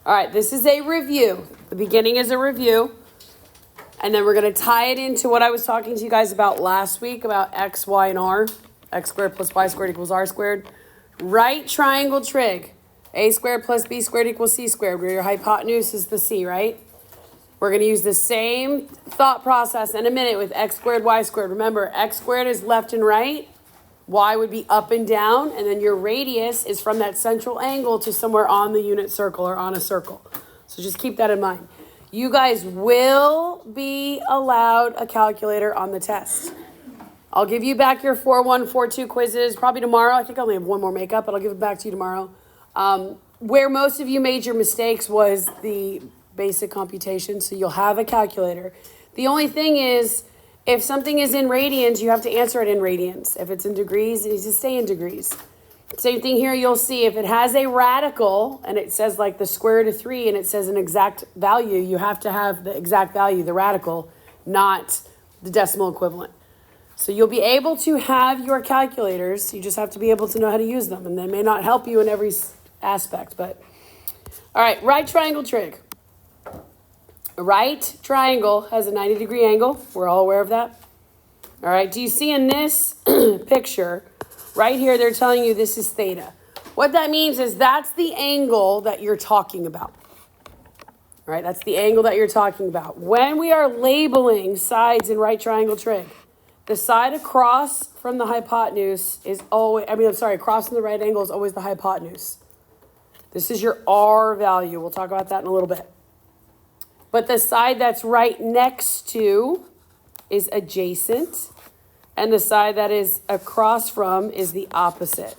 All right, this is a review. The beginning is a review. And then we're going to tie it into what I was talking to you guys about last week about x, y, and r. X squared plus y squared equals r squared. Right triangle trig. A squared plus b squared equals c squared, where your hypotenuse is the c, right? We're going to use the same thought process in a minute with x squared, y squared. Remember, x squared is left and right. Y would be up and down. And then your radius is from that central angle to somewhere on the unit circle or on a circle. So just keep that in mind. You guys will be allowed a calculator on the test. I'll give you back your 4-1, 4-2 quizzes probably tomorrow. I think I only have one more makeup, but I'll give it back to you tomorrow. Where most of you made your mistakes was the basic computation, so you'll have a calculator. The only thing is, if something is in radians, you have to answer it in radians. If it's in degrees, it needs to stay in degrees. Same thing here, you'll see if it has a radical and it says like the square root of 3 and it says an exact value, you have to have the exact value, the radical, not the decimal equivalent. So you'll be able to have your calculators, you just have to be able to know how to use them, and they may not help you in every aspect, but all right, right triangle trig. A right triangle has a 90-degree angle. We're all aware of that. All right, do you see in this picture right here, they're telling you this is theta. What that means is that's the angle that you're talking about. All right, that's the angle that you're talking about. When we are labeling sides in right triangle trig, the side across from the hypotenuse is always, across from the right angle is always the hypotenuse. This is your R value. We'll talk about that in a little bit. But the side that's right next to is adjacent, and the side that is across from is the opposite.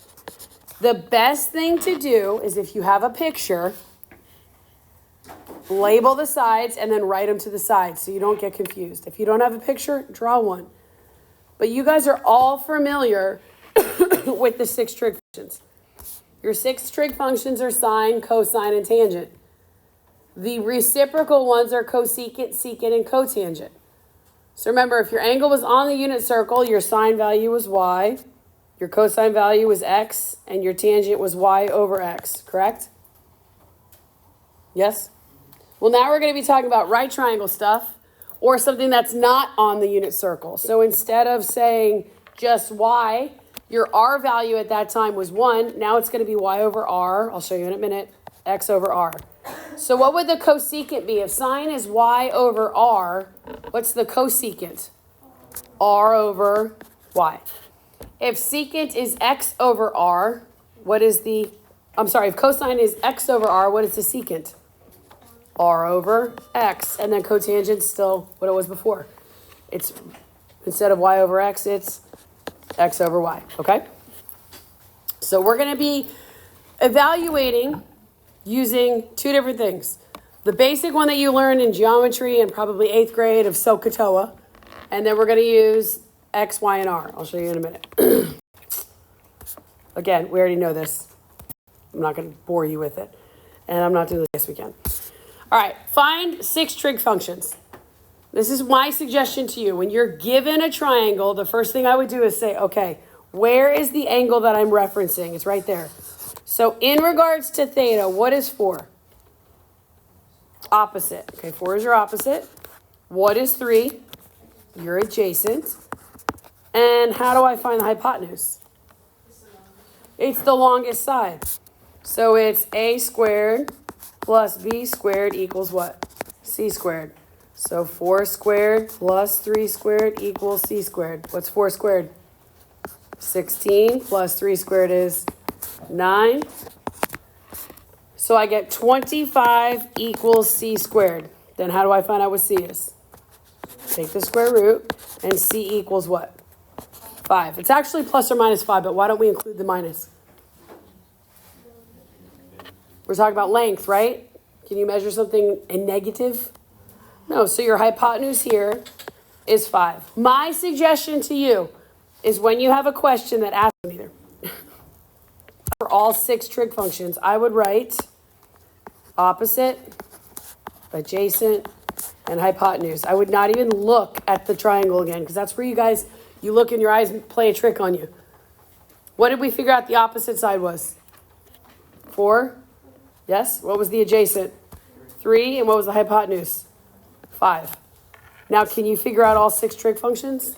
The best thing to do is if you have a picture, label the sides and then write them to the sides so you don't get confused. If you don't have a picture, draw one. But you guys are all familiar with the 6 trig functions. Your 6 trig functions are sine, cosine, and tangent. The reciprocal ones are cosecant, secant, and cotangent. So remember, if your angle was on the unit circle, your sine value was y, your cosine value was x, and your tangent was y over x, correct? Yes? Well, now we're going to be talking about right triangle stuff, or something that's not on the unit circle. So instead of saying just y, your r value at that time was 1. Now it's going to be y over r. I'll show you in a minute. X over r. So what would the cosecant be? If sine is y over r, what's the cosecant? R over y. If secant is x over r, if cosine is x over r, what is the secant? R over x. And then cotangent's still what it was before. It's, instead of y over x, it's x over y, okay? So we're going to be evaluating using 2 different things. The basic one that you learned in geometry and probably 8th grade of SOHCAHTOA. And then we're going to use X, Y, and R. I'll show you in a minute. Again, we already know this. I'm not going to bore you with it. And I'm not doing this this weekend. All right, find 6 trig functions. This is my suggestion to you. When you're given a triangle, the first thing I would do is say, okay, where is the angle that I'm referencing? It's right there. So in regards to theta, what is 4? Opposite. Okay, 4 is your opposite. What is 3? You're adjacent. And how do I find the hypotenuse? It's the longest side. So it's a squared plus b squared equals what? C squared. So 4 squared plus 3 squared equals c squared. What's 4 squared? 16 plus 3 squared is 9. So I get 25 equals c squared. Then how do I find out what c is? Take the square root, and c equals what? 5. It's actually plus or minus 5, but why don't we include the minus? We're talking about length, right? Can you measure something in negative? No, so your hypotenuse here is 5. My suggestion to you is when you have a question that asks either. For all 6 trig functions, I would write opposite, adjacent, and hypotenuse. I would not even look at the triangle again, because that's where you look in your eyes and play a trick on you. What did we figure out the opposite side was? 4? Yes? What was the adjacent? 3. And what was the hypotenuse? 5. Now, can you figure out all 6 trig functions?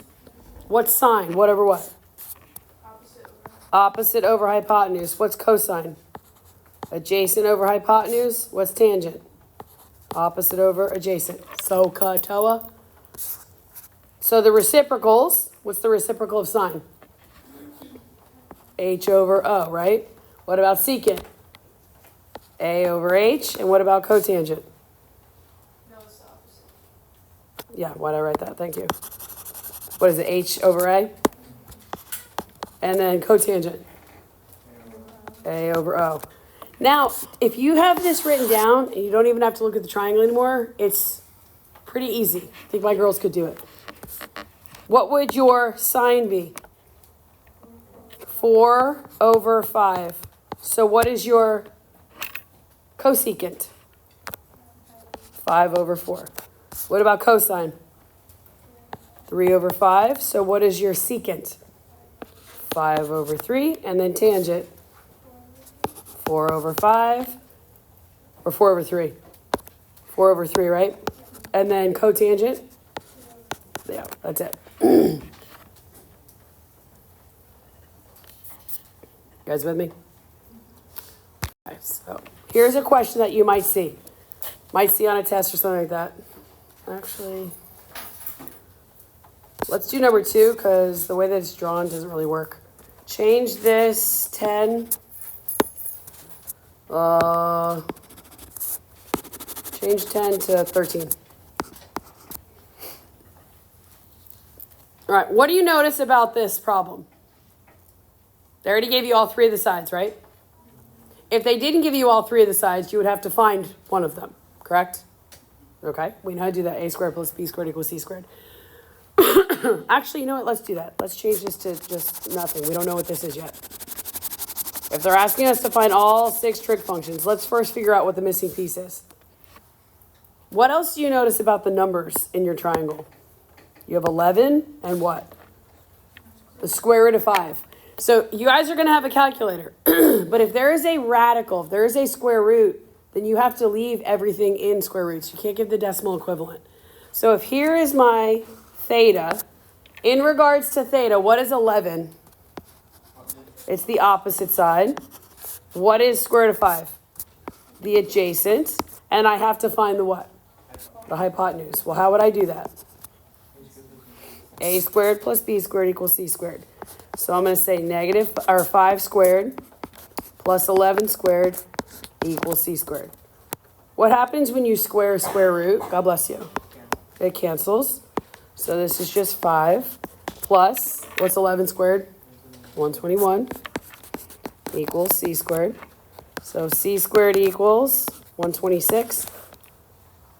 What's sine? Whatever what? Opposite over hypotenuse. What's cosine? Adjacent over hypotenuse. What's tangent? Opposite over adjacent. So, katoa. So the reciprocals, what's the reciprocal of sine? H over O, right? What about secant? A over H. And what about cotangent? No, it's the opposite. Yeah, why'd I write that? Thank you. What is it? H over A? And then cotangent? A over O. Now, if you have this written down and you don't even have to look at the triangle anymore, it's pretty easy. I think my girls could do it. What would your sine be? 4 over 5. So what is your cosecant? 5 over 4. What about cosine? 3 over 5. So what is your secant? 5 over 3. And then tangent? 4 over 5. Or 4 over 3. 4 over 3, right? And then cotangent? Yeah, that's it. You guys with me? Okay, so here's a question that you might see. Might see on a test or something like that. Actually, let's do number 2 because the way that it's drawn doesn't really work. Change this 10. Change 10 to 13. All right, what do you notice about this problem? They already gave you all 3 of the sides, right? If they didn't give you all 3 of the sides, you would have to find one of them, correct? Okay, we know how to do that. A squared plus B squared equals C squared. Actually, you know what? Let's do that. Let's change this to just nothing. We don't know what this is yet. If they're asking us to find all 6 trig functions, let's first figure out what the missing piece is. What else do you notice about the numbers in your triangle? You have 11 and what? The square root of 5. So you guys are going to have a calculator. But if there is a radical, if there is a square root, then you have to leave everything in square roots. You can't give the decimal equivalent. So if here is my theta, in regards to theta, what is 11? It's the opposite side. What is square root of 5? The adjacent. And I have to find the what? The hypotenuse. Well, how would I do that? A squared plus B squared equals C squared. So I'm going to say negative, or 5 squared plus 11 squared equals C squared. What happens when you square a square root? God bless you. It cancels. So this is just 5 plus, what's 11 squared? 121 equals C squared. So C squared equals 126.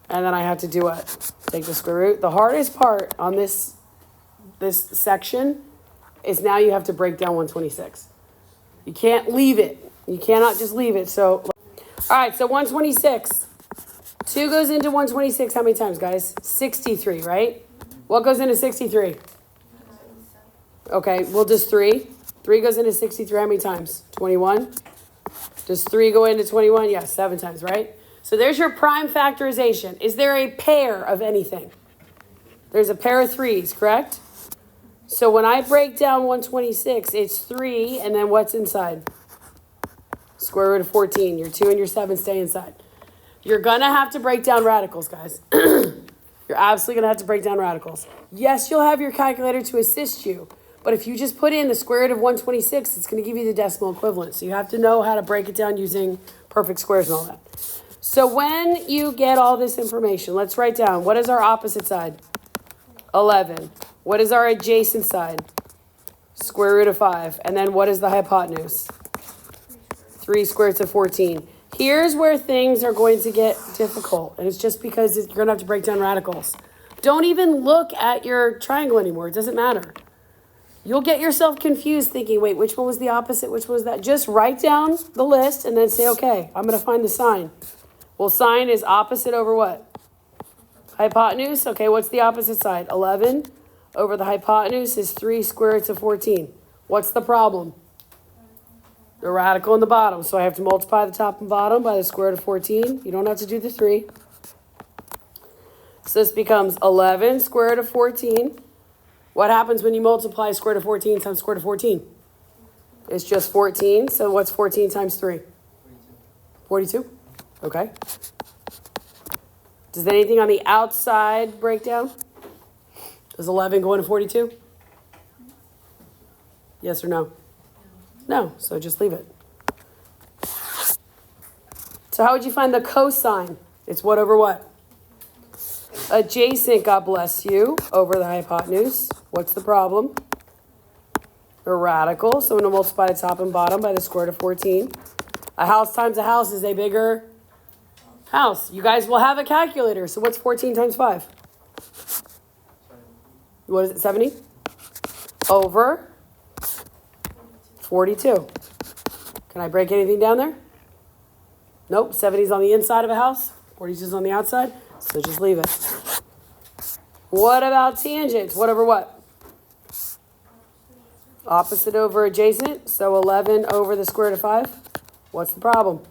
And then I have to do what? Take the square root. The hardest part on this section is now you have to break down 126. You can't leave it. You cannot just leave it. So, all right, so 126. 2 goes into 126 how many times, guys? 63, right? What goes into 63? Okay, well, does 3? 3 goes into 63 how many times? 21. Does 3 go into 21? Yeah, 7 times, right? So there's your prime factorization. Is there a pair of anything? There's a pair of 3's, correct? So when I break down 126, it's 3, and then what's inside? Square root of 14. Your 2 and your 7 stay inside. You're going to have to break down radicals, guys. You're absolutely going to have to break down radicals. Yes, you'll have your calculator to assist you, but if you just put in the square root of 126, it's going to give you the decimal equivalent. So you have to know how to break it down using perfect squares and all that. So when you get all this information, let's write down, what is our opposite side? 11. What is our adjacent side? Square root of 5. And then what is the hypotenuse? 3 squared to 14. Here's where things are going to get difficult. And it's just because you're going to have to break down radicals. Don't even look at your triangle anymore. It doesn't matter. You'll get yourself confused thinking, wait, which one was the opposite? Which one was that? Just write down the list and then say, okay, I'm going to find the sine. Well, sine is opposite over what? Hypotenuse. Okay, what's the opposite side? 11 over the hypotenuse is 3 squared to 14. What's the problem? The radical in the bottom. So I have to multiply the top and bottom by the square root of 14. You don't have to do the 3. So this becomes 11 square root of 14. What happens when you multiply square root of 14 times square root of 14? It's just 14. So what's 14 times 3? 42. Okay. Does anything on the outside break down? Does 11 go into 42? Yes or no? No. So just leave it. So how would you find the cosine? It's what over what? Adjacent, God bless you, over the hypotenuse. What's the problem? A radical. So I'm going to multiply the top and bottom by the square root of 14. A house times a house is a bigger house. You guys will have a calculator. So what's 14 times 5? What is it, 70? Over 42. Can I break anything down there? Nope. 70 is on the inside of a house. 42 is on the outside. So just leave it. What about tangents? What over what? Opposite over adjacent. So 11 over the square root of 5. What's the problem?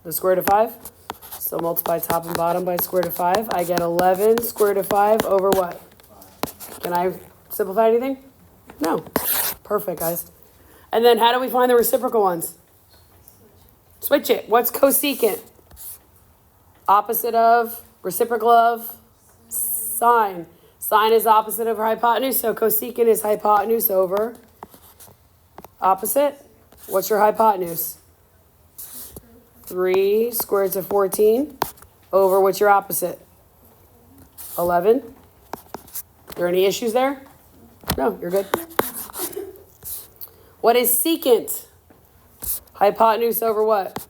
The square root of 5. So multiply top and bottom by square root of 5. I get 11 square root of 5 over what? Can I simplify anything? No. Perfect, guys. And then how do we find the reciprocal ones? Switch it. What's cosecant? Opposite of, reciprocal of, sine. Sine is opposite over hypotenuse, so cosecant is hypotenuse over opposite. What's your hypotenuse? 3 square root of 14 over what's your opposite? 11. Are there any issues there? No, you're good. What is secant? Hypotenuse over what?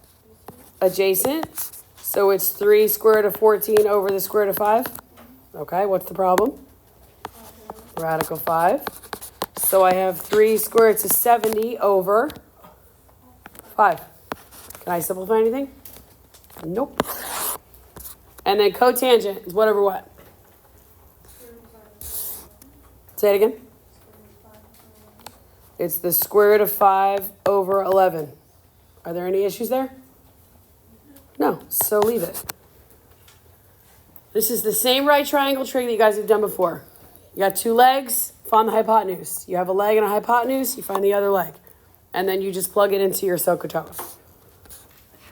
Adjacent. So it's 3 square root of 14 over the square root of 5. Okay, what's the problem? Radical 5. So I have 3 square roots of 70 over 5. Can I simplify anything? Nope. And then cotangent is what over what? Say it again. It's the square root of 5 over 11. Are there any issues there? No, so leave it. This is the same right triangle trig that you guys have done before. You got 2 legs, find the hypotenuse. You have a leg and a hypotenuse, you find the other leg. And then you just plug it into your SOHCAHTOA.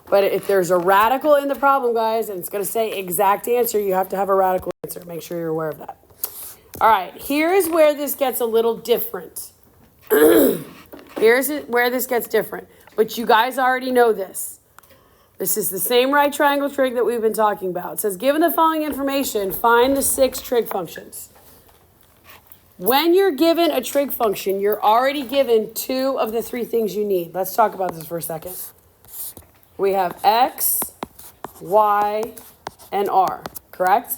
But if there's a radical in the problem, guys, and it's going to say exact answer, you have to have a radical answer. Make sure you're aware of that. All right, here's where this gets a little different. Here's where this gets different. But you guys already know this. This is the same right triangle trig that we've been talking about. It says, given the following information, find the 6 trig functions. When you're given a trig function, you're already given 2 of the 3 things you need. Let's talk about this for a second. We have x, y, and r, correct?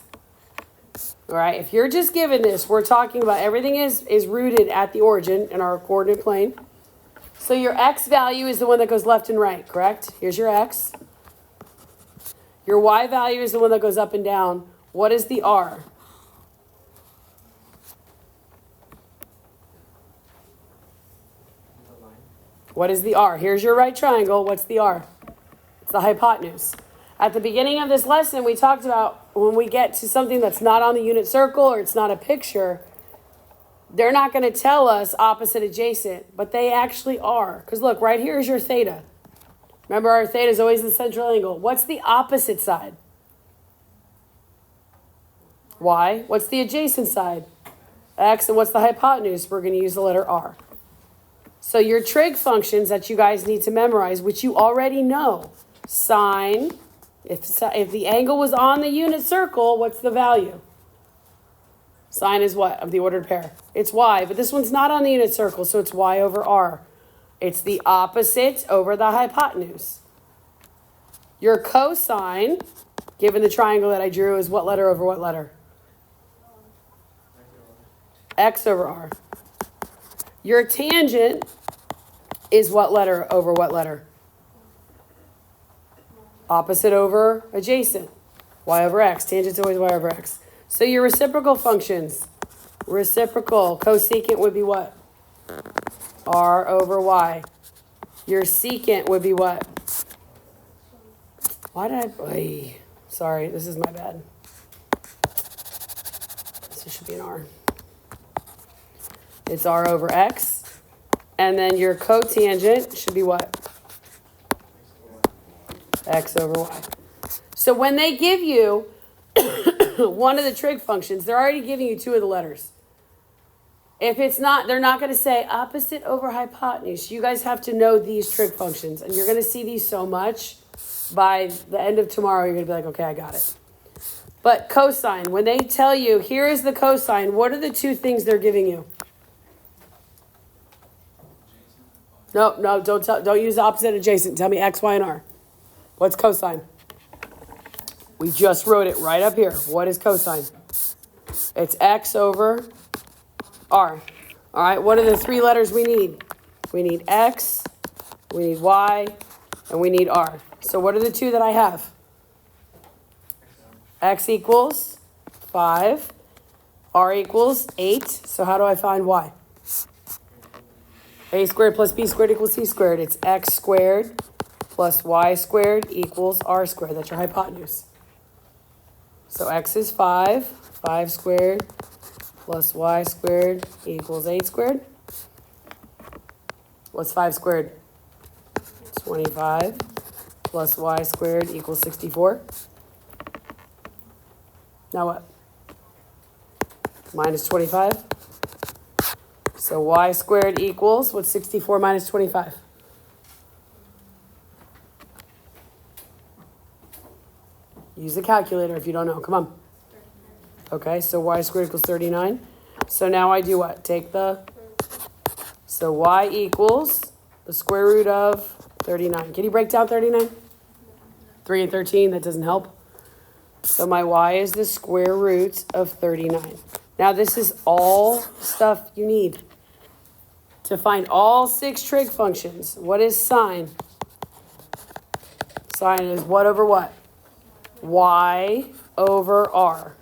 All right, if you're just given this, we're talking about everything is rooted at the origin in our coordinate plane. So your x value is the one that goes left and right, correct? Here's your x. Your y value is the one that goes up and down. What is the r? What is the r? Here's your right triangle. What's the r? It's the hypotenuse. At the beginning of this lesson, we talked about when we get to something that's not on the unit circle or it's not a picture, they're not going to tell us opposite adjacent, but they actually are. Because look, right here is your theta. Remember, our theta is always the central angle. What's the opposite side? Y. What's the adjacent side? X. And what's the hypotenuse? We're going to use the letter R. So your trig functions that you guys need to memorize, which you already know. Sine. If the angle was on the unit circle, what's the value? Sine is what of the ordered pair? It's y, but this one's not on the unit circle, so it's y over r. It's the opposite over the hypotenuse. Your cosine, given the triangle that I drew, is what letter over what letter? X over r. Your tangent is what letter over what letter? Opposite over adjacent. Y over x. Tangent's always y over x. So your reciprocal functions. Reciprocal. Cosecant would be what? R over Y. Your secant would be what? Why did I... Sorry, this is my bad. This should be an R. It's R over X. And then your cotangent should be what? X over Y. So when they give you one of the trig functions, they're already giving you two of the letters. If it's not, they're not going to say opposite over hypotenuse. You guys have to know these trig functions. And you're going to see these so much, by the end of tomorrow, you're going to be like, okay, I got it. But cosine, when they tell you, here is the cosine, what are the two things they're giving you? No, don't use the opposite adjacent. Tell me X, Y, and R. What's cosine? We just wrote it right up here. What is cosine? It's X over R. All right, what are the three letters we need? We need X, we need Y, and we need R. So what are the two that I have? X equals 5, R equals 8. So how do I find Y? A squared plus B squared equals C squared. It's X squared plus Y squared equals R squared. That's your hypotenuse. So X is 5, 5 squared plus Y squared equals 8 squared. What's 5 squared? 25 plus Y squared equals 64. Now what? Minus 25. So Y squared equals, what's 64 minus 25? Use the calculator if you don't know. Come on. Okay, so Y squared equals 39. So now I do what? Take the... So Y equals the square root of 39. Can you break down 39? 3 and 13, that doesn't help. So my Y is the square root of 39. Now this is all stuff you need to find all 6 trig functions. What is sine? Sine is what over what? Y over R.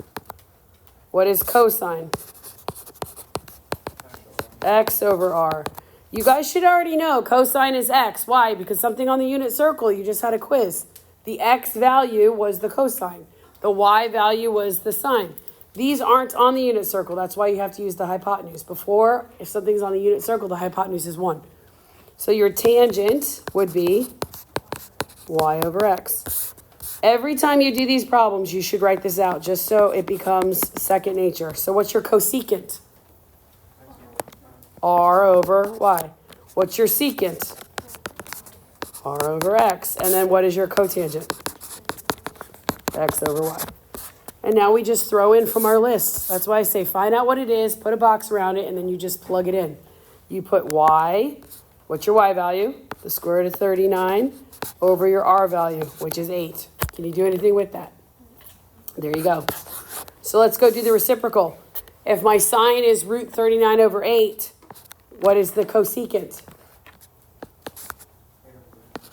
What is cosine? X over R. You guys should already know cosine is X. Why? Because something on the unit circle, you just had a quiz. The X value was the cosine. The Y value was the sine. These aren't on the unit circle. That's why you have to use the hypotenuse. Before, if something's on the unit circle, the hypotenuse is 1. So your tangent would be Y over X. Every time you do these problems, you should write this out just so it becomes second nature. So what's your cosecant? R over Y. What's your secant? R over X. And then what is your cotangent? X over Y. And now we just throw in from our list. That's why I say find out what it is, put a box around it, and then you just plug it in. You put Y, what's your Y value? The square root of 39 over your R value, which is 8. Can you do anything with that? There you go. So let's go do the reciprocal. If my sine is root 39 over 8, what is the cosecant?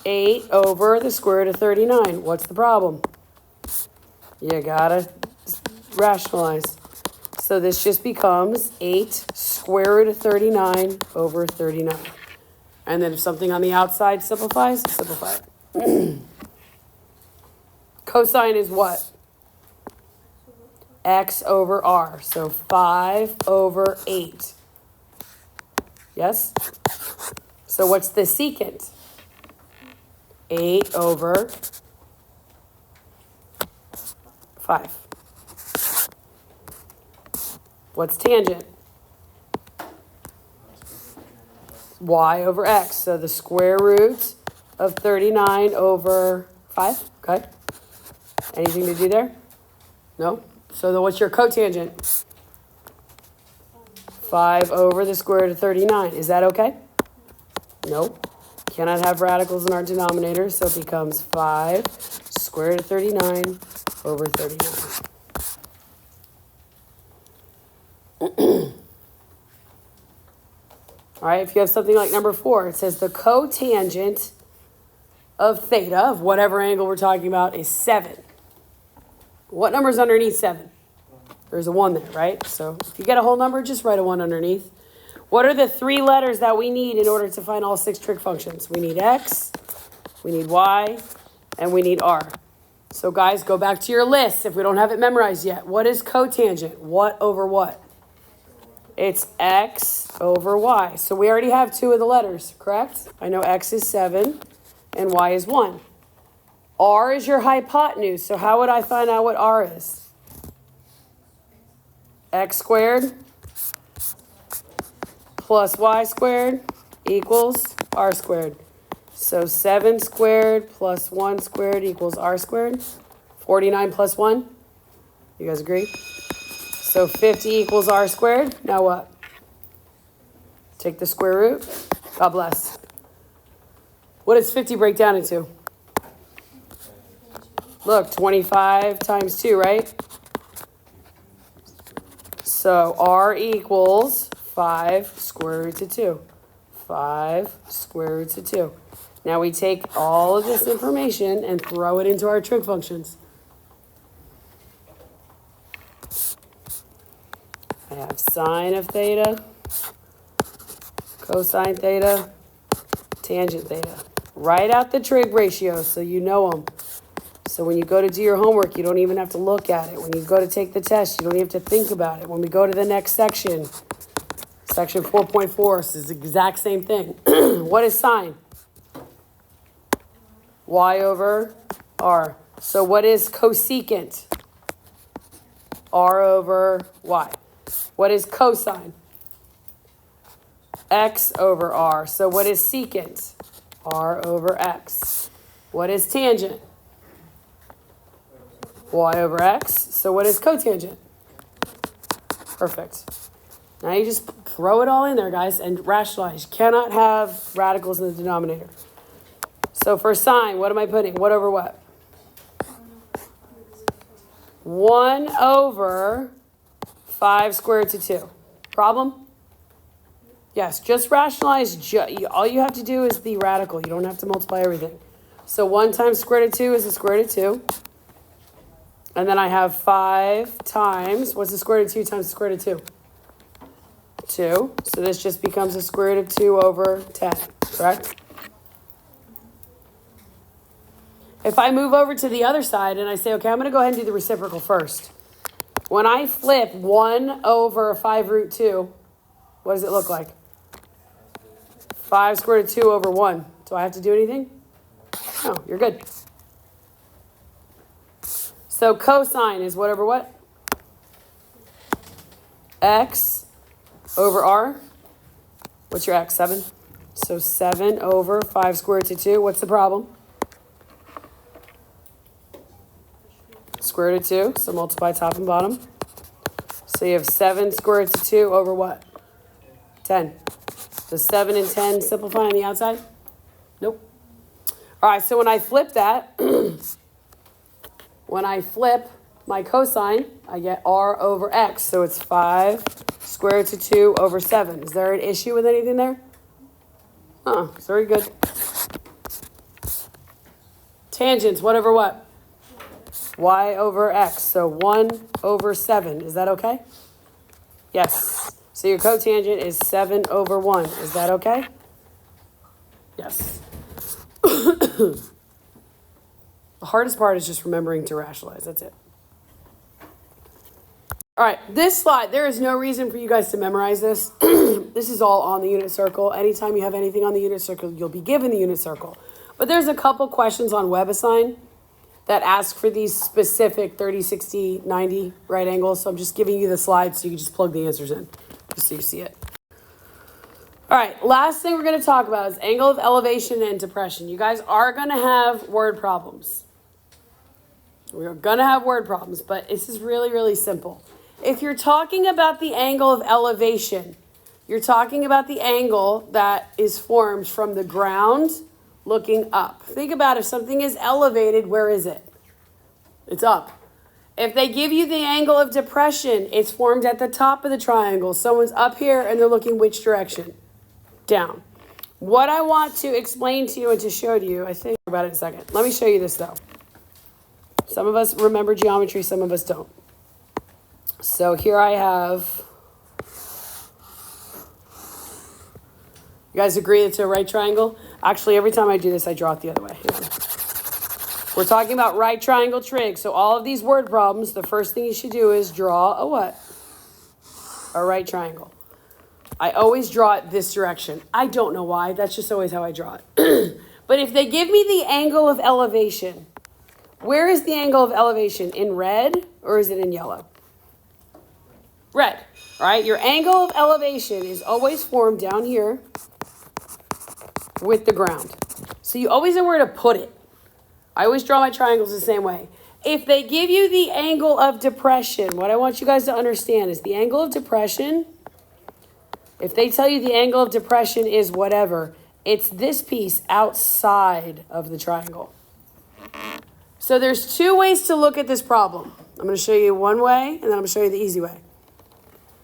8 over the square root of 39. What's the problem? You gotta rationalize. So this just becomes 8 square root of 39 over 39. And then if something on the outside simplifies, simplify it. Cosine is what? X over R. So 5 over 8. Yes? So what's the secant? 8 over 5. What's tangent? Y over X. So the square root of 39 over 5. Okay. Anything to do there? No? So then what's your cotangent? 5 over the square root of 39. Is that okay? Nope. Cannot have radicals in our denominator, so it becomes 5 square root of 39 over 39. All right, if you have something like number 4, it says the cotangent of theta, of whatever angle we're talking about, is 7. What number is underneath 7? There's a 1 there, right? So if you get a whole number, just write a 1 underneath. What are the three letters that we need in order to find all 6 trig functions? We need x, we need y, and we need r. So guys, go back to your list if we don't have it memorized yet. What is cotangent? What over what? It's x over y. So we already have 2 of the letters, correct? I know x is 7 and y is 1. R is your hypotenuse. So how would I find out what r is? X squared plus y squared equals r squared. So 7 squared plus 1 squared equals r squared. 49 plus 1. You guys agree? So 50 equals r squared. Now what? Take the square root. God bless. What does 50 break down into? Look, 25 times 2, right? So r equals 5 square root of 2. 5 square root of 2. Now we take all of this information and throw it into our trig functions. I have sine of theta, cosine theta, tangent theta. Write out the trig ratios so you know them. So when you go to do your homework, you don't even have to look at it. When you go to take the test, you don't even have to think about it. When we go to the next section, section 4.4, this is the exact same thing. What is sine? Y over r. So what is cosecant? R over y. What is cosine? X over r. So what is secant? R over x. What is tangent? Y over x. So what is cotangent? Perfect. Now you just throw it all in there, guys, and rationalize. You cannot have radicals in the denominator. So for sine, what am I putting? What over what? 1 over 5 squared to 2. Problem? Yes, just rationalize. All you have to do is the radical. You don't have to multiply everything. So 1 times square root of 2 is the square root of 2. And then I have 5 times, what's the square root of 2 times the square root of 2? 2. So this just becomes the square root of 2 over 10, correct? If I move over to the other side and I say, okay, I'm going to go ahead and do the reciprocal first. When I flip 1 over 5 root 2, what does it look like? 5 square root of 2 over 1. Do I have to do anything? No, you're good. So cosine is what over what? X over r. What's your x? 7? So 7 over 5 square root of 2. What's the problem? Square root of 2. So multiply top and bottom. So you have 7 square root of 2 over what? 10. Does 7 and 10 simplify on the outside? Nope. All right, so when I flip that, when I flip my cosine, I get r over x. So it's 5 square root of 2 over 7. Is there an issue with anything there? It's very good. Tangents, what over what? Y over x. So 1 over 7. Is that okay? Yes. So your cotangent is 7 over 1. Is that okay? Yes. The hardest part is just remembering to rationalize. That's it. All right, this slide, there is no reason for you guys to memorize this. This is all on the unit circle. Anytime you have anything on the unit circle, you'll be given the unit circle. But there's a couple questions on WebAssign that ask for these specific 30, 60, 90 right angles. So I'm just giving you the slides so you can just plug the answers in, just so you see it. All right, last thing we're going to talk about is angle of elevation and depression. You guys are going to have word problems. We're going to have word problems, but this is really, really simple. If you're talking about the angle of elevation, you're talking about the angle that is formed from the ground looking up. Think about if something is elevated, where is it? It's up. If they give you the angle of depression, it's formed at the top of the triangle. Someone's up here and they're looking which direction? Down. What I want to explain to you and to show to you, I think about it in a second. Let me show you this though. Some of us remember geometry, some of us don't. So here I have You guys agree it's a right triangle? Actually, every time I do this, I draw it the other way. We're talking about right triangle trig. So all of these word problems, the first thing you should do is draw a what? A right triangle. I always draw it this direction. I don't know why. That's just always how I draw it. But if they give me the angle of elevation, where is the angle of elevation? In red or is it in yellow? Red, right? Your angle of elevation is always formed down here with the ground. So you always know where to put it. I always draw my triangles the same way. If they give you the angle of depression, what I want you guys to understand is the angle of depression, if they tell you the angle of depression is whatever, it's this piece outside of the triangle. So there's two ways to look at this problem. I'm going to show you one way, and then I'm going to show you the easy way.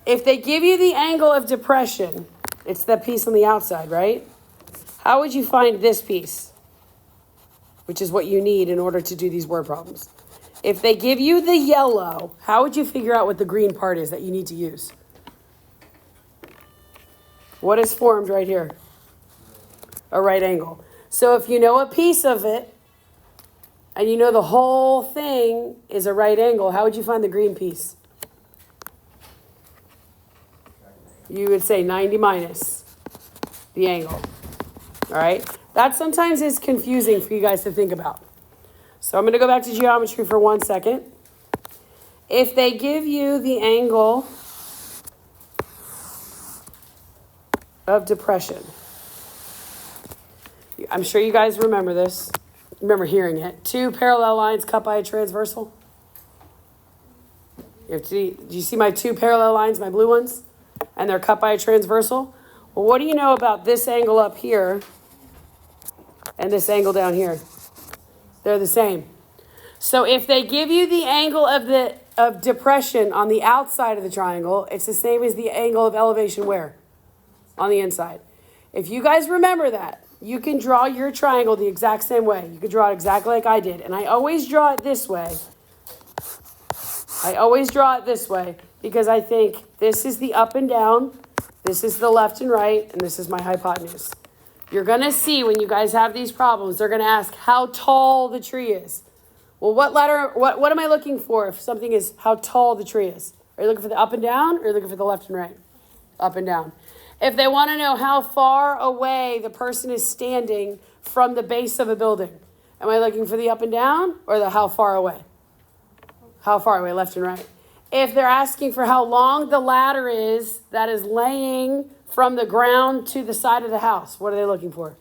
If they give you the angle of depression, it's that piece on the outside, right? How would you find this piece? Which is what you need in order to do these word problems. If they give you the yellow, how would you figure out what the green part is that you need to use? What is formed right here? A right angle. So if you know a piece of it, and you know the whole thing is a right angle, how would you find the green piece? You would say 90 minus the angle. All right? That sometimes is confusing for you guys to think about. So I'm going to go back to geometry for 1 second. If they give you the angle of depression, I'm sure you guys remember this. Remember hearing it. Two parallel lines cut by a transversal. Do you see my two parallel lines, my blue ones? And they're cut by a transversal. Well, what do you know about this angle up here and this angle down here? They're the same. So if they give you the angle of depression on the outside of the triangle, it's the same as the angle of elevation where? On the inside. If you guys remember that, you can draw your triangle the exact same way. You can draw it exactly like I did. And I always draw it this way. I always draw it this way because I think this is the up and down, this is the left and right, and this is my hypotenuse. You're going to see when you guys have these problems, they're going to ask how tall the tree is. Well, what am I looking for if something is how tall the tree is? Are you looking for the up and down or are you looking for the left and right? Up and down. If they want to know how far away the person is standing from the base of a building, am I looking for the up and down or the how far away? How far away, left and right. If they're asking for how long the ladder is that is laying from the ground to the side of the house, what are they looking for?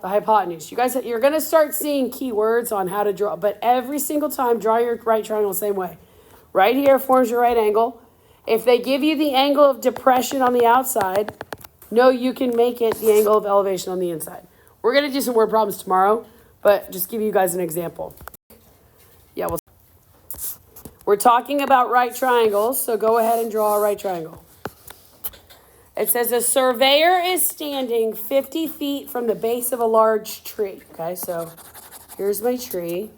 The hypotenuse. You guys, you're going to start seeing keywords on how to draw, but every single time, draw your right triangle the same way. Right here forms your right angle. If they give you the angle of depression on the outside, no, you can make it the angle of elevation on the inside. We're going to do some word problems tomorrow, but just give you guys an example. Yeah, we're talking about right triangles, so go ahead and draw a right triangle. It says a surveyor is standing 50 feet from the base of a large tree. Okay, so here's my tree.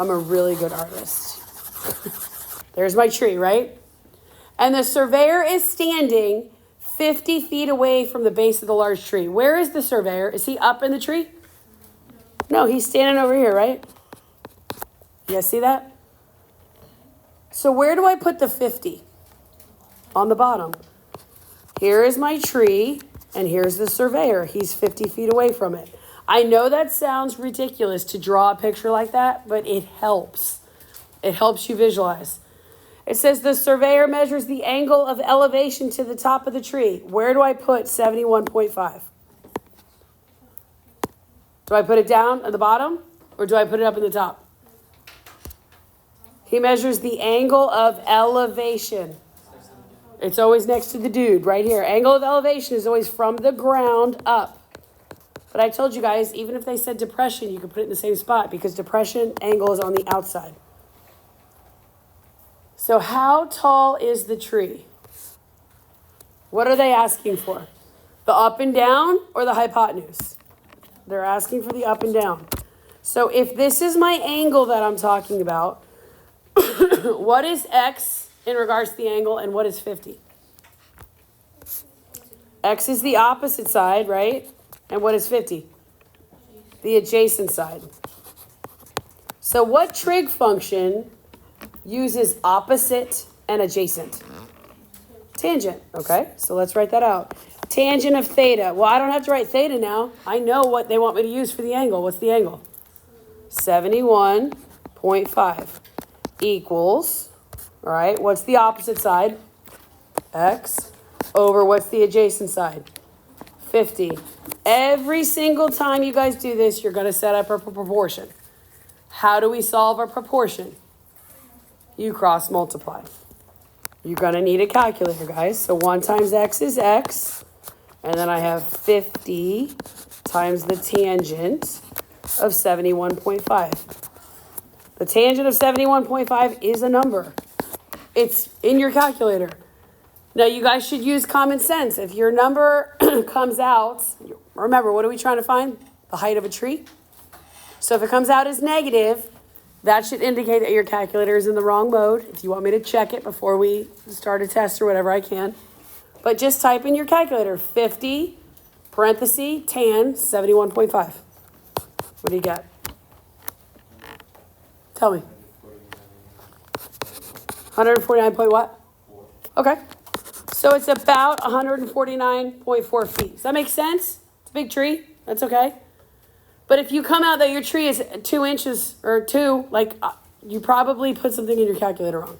I'm a really good artist. There's my tree, right? And the surveyor is standing 50 feet away from the base of the large tree. Where is the surveyor? Is he up in the tree? No, he's standing over here, right? You guys see that? So where do I put the 50? On the bottom. Here is my tree, and here's the surveyor. He's 50 feet away from it. I know that sounds ridiculous to draw a picture like that, but it helps. It helps you visualize. It says the surveyor measures the angle of elevation to the top of the tree. Where do I put 71.5? Do I put it down at the bottom, or do I put it up in the top? He measures the angle of elevation. It's always next to the dude right here. Angle of elevation is always from the ground up. But I told you guys, even if they said depression, you could put it in the same spot because depression angle is on the outside. So how tall is the tree? What are they asking for? The up and down or the hypotenuse? They're asking for the up and down. So if this is my angle that I'm talking about, what is x in regards to the angle and what is 50? X is the opposite side, right? And what is 50? The adjacent side. So what trig function uses opposite and adjacent? Tangent, okay? So let's write that out. Tangent of theta. Well, I don't have to write theta now. I know what they want me to use for the angle. What's the angle? 71.5 equals, all right, what's the opposite side? X over what's the adjacent side? 50. Every single time you guys do this, you're going to set up a proportion. How do we solve a proportion? You cross multiply. You're going to need a calculator, guys. So 1 times x is x. And then I have 50 times the tangent of 71.5. The tangent of 71.5 is a number. It's in your calculator. Now, you guys should use common sense. If your number comes out, remember, what are we trying to find? The height of a tree. So if it comes out as negative, that should indicate that your calculator is in the wrong mode. If you want me to check it before we start a test or whatever, I can. But just type in your calculator, 50, parenthesis, tan, 71.5. What do you get? Tell me. 149 point what? Okay. So it's about 149.4 feet. Does that make sense? It's a big tree. That's okay. But if you come out that your tree is 2 inches or 2, you probably put something in your calculator wrong.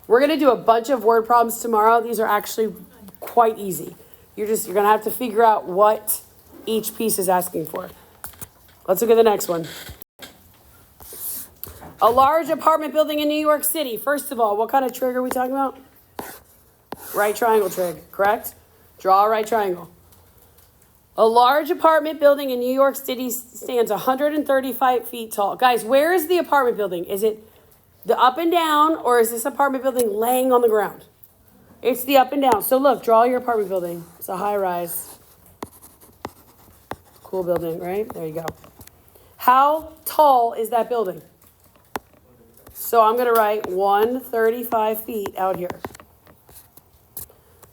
We're going to do a bunch of word problems tomorrow. These are actually quite easy. You're going to have to figure out what each piece is asking for. Let's look at the next one. A large apartment building in New York City. First of all, what kind of trig are we talking about? Right triangle trig, correct? Draw a right triangle. A large apartment building in New York City stands 135 feet tall. Guys, where is the apartment building? Is it the up and down, or is this apartment building laying on the ground? It's the up and down. So look, draw your apartment building. It's a high rise. Cool building, right? There you go. How tall is that building? So I'm going to write 135 feet out here.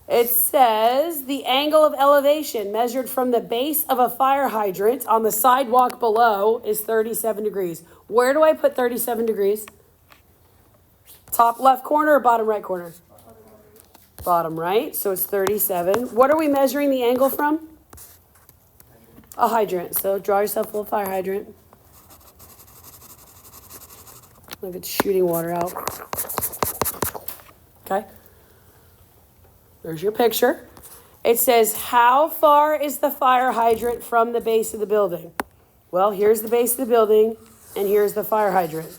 It says the angle of elevation measured from the base of a fire hydrant on the sidewalk below is 37 degrees. Where do I put 37 degrees? Top left corner or bottom right corner? Bottom right, so it's 37. What are we measuring the angle from? A hydrant. So draw yourself a little fire hydrant. Like it's shooting water out. Okay. There's your picture. It says, how far is the fire hydrant from the base of the building? Well, here's the base of the building, and here's the fire hydrant.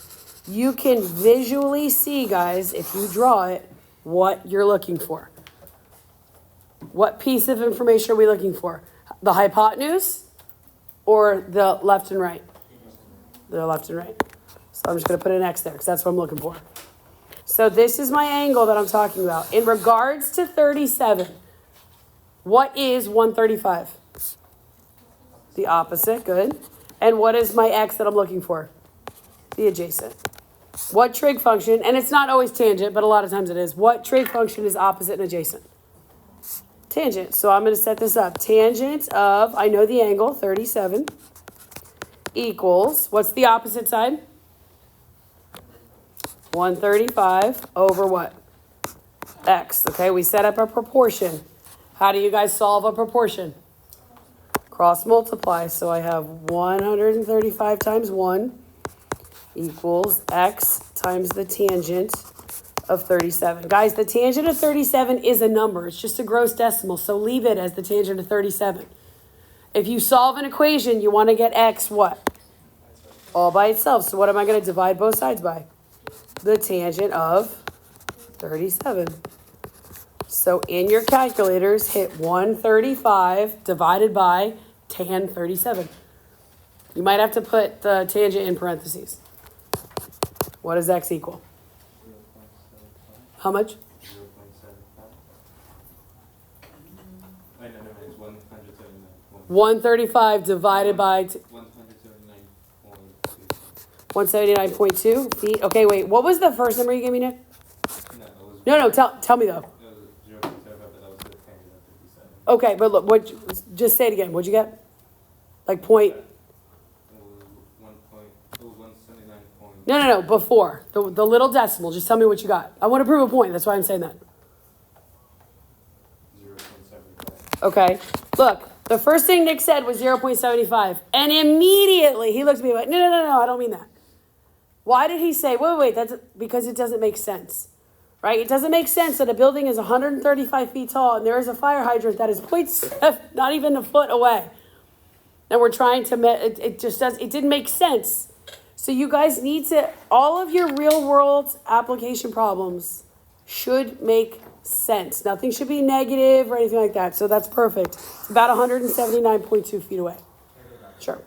You can visually see, guys, if you draw it, what you're looking for. What piece of information are we looking for? The hypotenuse or the left and right? The left and right. So I'm just going to put an X there because that's what I'm looking for. So this is my angle that I'm talking about. In regards to 37, what is 135? The opposite, good. And what is my X that I'm looking for? The adjacent. What trig function, and it's not always tangent, but a lot of times it is. What trig function is opposite and adjacent? Tangent. So I'm going to set this up. Tangent of, I know the angle, 37, equals, what's the opposite side? 135 over what? X. Okay, we set up a proportion. How do you guys solve a proportion? Cross multiply. So I have 135 times 1 equals X times the tangent of 37. Guys, the tangent of 37 is a number. It's just a gross decimal, so leave it as the tangent of 37. If you solve an equation, you want to get X what? All by itself. So what am I going to divide both sides by? The tangent of 37. So in your calculators, hit 135 divided by tan 37. You might have to put the tangent in parentheses. What does X equal? How much? 0.75. No, it's 179. 135 divided by 179.2 feet. Okay, wait. What was the first number you gave me, Nick? No, tell me though. Okay, but look, just say it again. What'd you get? Like point, It was 179 point. no, before. The little decimal. Just tell me what you got. I want to prove a point. That's why I'm saying that. 0.75. Okay. Look, the first thing Nick said was 0.75. And immediately he looked at me like, no, I don't mean that. Why did he say, wait, that's because it doesn't make sense, right? It doesn't make sense that a building is 135 feet tall and there is a fire hydrant that is not even a foot away. And we're trying to, it didn't make sense. So you guys need to, all of your real world application problems should make sense. Nothing should be negative or anything like that. So that's perfect. It's about 179.2 feet away. Sure.